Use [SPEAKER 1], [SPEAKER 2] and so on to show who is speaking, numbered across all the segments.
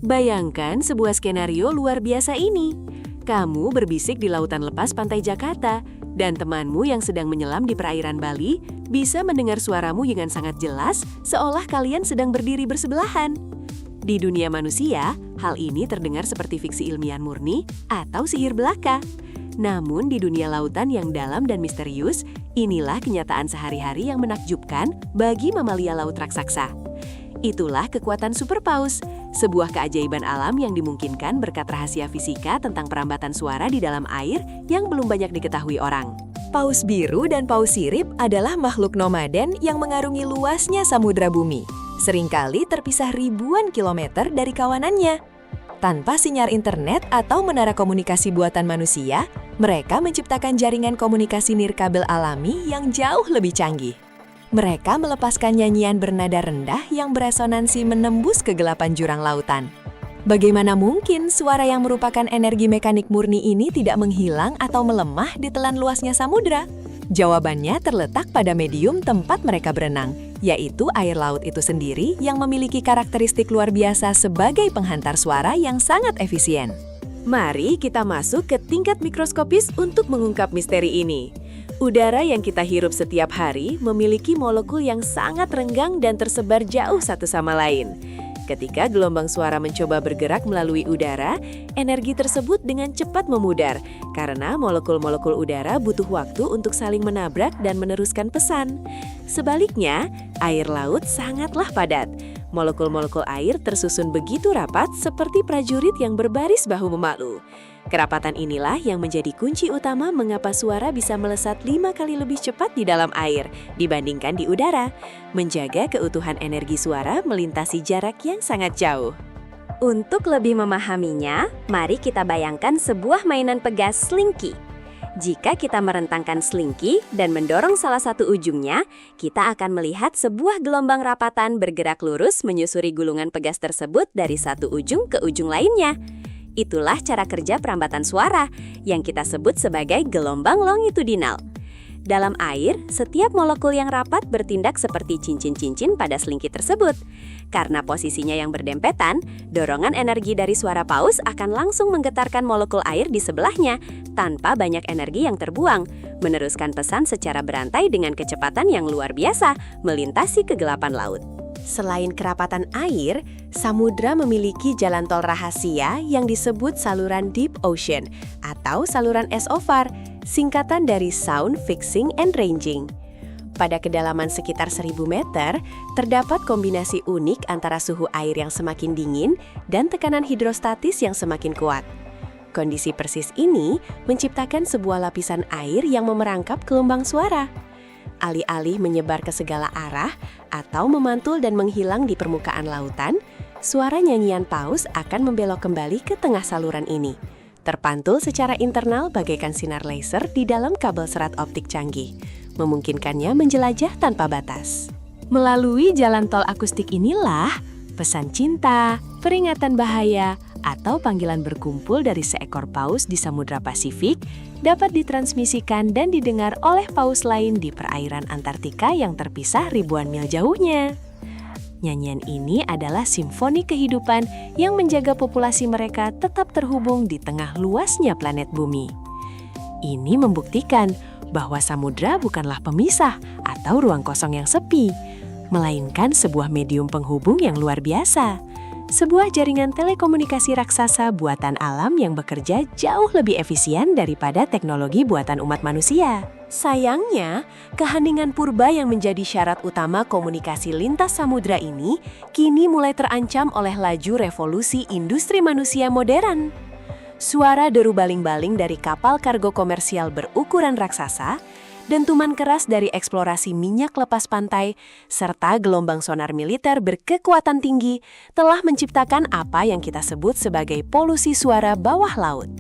[SPEAKER 1] Bayangkan sebuah skenario luar biasa ini. Kamu berbisik di lautan lepas pantai Jakarta, dan temanmu yang sedang menyelam di perairan Bali bisa mendengar suaramu dengan sangat jelas, seolah kalian sedang berdiri bersebelahan. Di dunia manusia, hal ini terdengar seperti fiksi ilmiah murni atau sihir belaka. Namun di dunia lautan yang dalam dan misterius, inilah kenyataan sehari-hari yang menakjubkan bagi mamalia laut raksasa. Itulah kekuatan superpaus, sebuah keajaiban alam yang dimungkinkan berkat rahasia fisika tentang perambatan suara di dalam air yang belum banyak diketahui orang.
[SPEAKER 2] Paus biru dan paus sirip adalah makhluk nomaden yang mengarungi luasnya samudra bumi, seringkali terpisah ribuan kilometer dari kawanannya. Tanpa sinyal internet atau menara komunikasi buatan manusia, mereka menciptakan jaringan komunikasi nirkabel alami yang jauh lebih canggih. Mereka melepaskan nyanyian bernada rendah yang beresonansi menembus kegelapan jurang lautan. Bagaimana mungkin suara yang merupakan energi mekanik murni ini tidak menghilang atau melemah di telan luasnya samudra? Jawabannya terletak pada medium tempat mereka berenang, yaitu air laut itu sendiri yang memiliki karakteristik luar biasa sebagai penghantar suara yang sangat efisien.
[SPEAKER 1] Mari kita masuk ke tingkat mikroskopis untuk mengungkap misteri ini. Udara yang kita hirup setiap hari memiliki molekul yang sangat renggang dan tersebar jauh satu sama lain. Ketika gelombang suara mencoba bergerak melalui udara, energi tersebut dengan cepat memudar karena molekul-molekul udara butuh waktu untuk saling menabrak dan meneruskan pesan. Sebaliknya, air laut sangatlah padat. Molekul-molekul air tersusun begitu rapat seperti prajurit yang berbaris bahu-membahu. Kerapatan inilah yang menjadi kunci utama mengapa suara bisa melesat 5 kali lebih cepat di dalam air dibandingkan di udara, menjaga keutuhan energi suara melintasi jarak yang sangat jauh.
[SPEAKER 3] Untuk lebih memahaminya, mari kita bayangkan sebuah mainan pegas slinky. Jika kita merentangkan slinky dan mendorong salah satu ujungnya, kita akan melihat sebuah gelombang rapatan bergerak lurus menyusuri gulungan pegas tersebut dari satu ujung ke ujung lainnya. Itulah cara kerja perambatan suara yang kita sebut sebagai gelombang longitudinal. Dalam air, setiap molekul yang rapat bertindak seperti cincin-cincin pada slinky tersebut. Karena posisinya yang berdempetan, dorongan energi dari suara paus akan langsung menggetarkan molekul air di sebelahnya tanpa banyak energi yang terbuang, meneruskan pesan secara berantai dengan kecepatan yang luar biasa melintasi kegelapan laut.
[SPEAKER 1] Selain kerapatan air, samudra memiliki jalan tol rahasia yang disebut saluran Deep Ocean atau saluran SOFAR, singkatan dari Sound, Fixing, and Ranging. Pada kedalaman sekitar 1000 meter, terdapat kombinasi unik antara suhu air yang semakin dingin dan tekanan hidrostatis yang semakin kuat. Kondisi persis ini menciptakan sebuah lapisan air yang memerangkap gelombang suara. Alih-alih menyebar ke segala arah atau memantul dan menghilang di permukaan lautan, suara nyanyian paus akan membelok kembali ke tengah saluran ini, terpantul secara internal bagaikan sinar laser di dalam kabel serat optik canggih, memungkinkannya menjelajah tanpa batas. Melalui jalan tol akustik inilah, pesan cinta, peringatan bahaya, atau panggilan berkumpul dari seekor paus di Samudra Pasifik dapat ditransmisikan dan didengar oleh paus lain di perairan Antartika yang terpisah ribuan mil jauhnya. Nyanyian ini adalah simfoni kehidupan yang menjaga populasi mereka tetap terhubung di tengah luasnya planet bumi. Ini membuktikan bahwa samudra bukanlah pemisah atau ruang kosong yang sepi, melainkan sebuah medium penghubung yang luar biasa. Sebuah jaringan telekomunikasi raksasa buatan alam yang bekerja jauh lebih efisien daripada teknologi buatan umat manusia. Sayangnya, keheningan purba yang menjadi syarat utama komunikasi lintas samudra ini kini mulai terancam oleh laju revolusi industri manusia modern. Suara deru baling-baling dari kapal kargo komersial berukuran raksasa, dentuman keras dari eksplorasi minyak lepas pantai, serta gelombang sonar militer berkekuatan tinggi telah menciptakan apa yang kita sebut sebagai polusi suara bawah laut.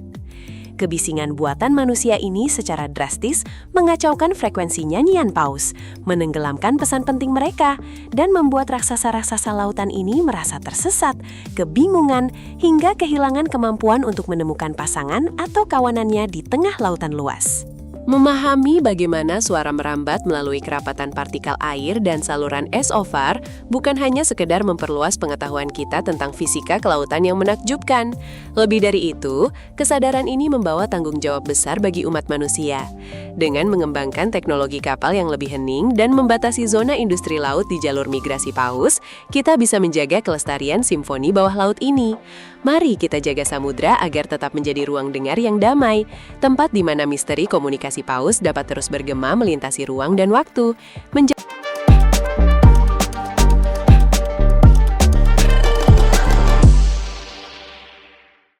[SPEAKER 1] Kebisingan buatan manusia ini secara drastis mengacaukan frekuensi nyanyian paus, menenggelamkan pesan penting mereka, dan membuat raksasa-raksasa lautan ini merasa tersesat, kebingungan, hingga kehilangan kemampuan untuk menemukan pasangan atau kawanannya di tengah lautan luas. Memahami bagaimana suara merambat melalui kerapatan partikel air dan saluran SOFAR bukan hanya sekedar memperluas pengetahuan kita tentang fisika kelautan yang menakjubkan. Lebih dari itu, kesadaran ini membawa tanggung jawab besar bagi umat manusia. Dengan mengembangkan teknologi kapal yang lebih hening dan membatasi zona industri laut di jalur migrasi paus, kita bisa menjaga kelestarian simfoni bawah laut ini. Mari kita jaga samudra agar tetap menjadi ruang dengar yang damai, tempat di mana misteri komunikasi paus dapat terus bergema melintasi ruang dan waktu.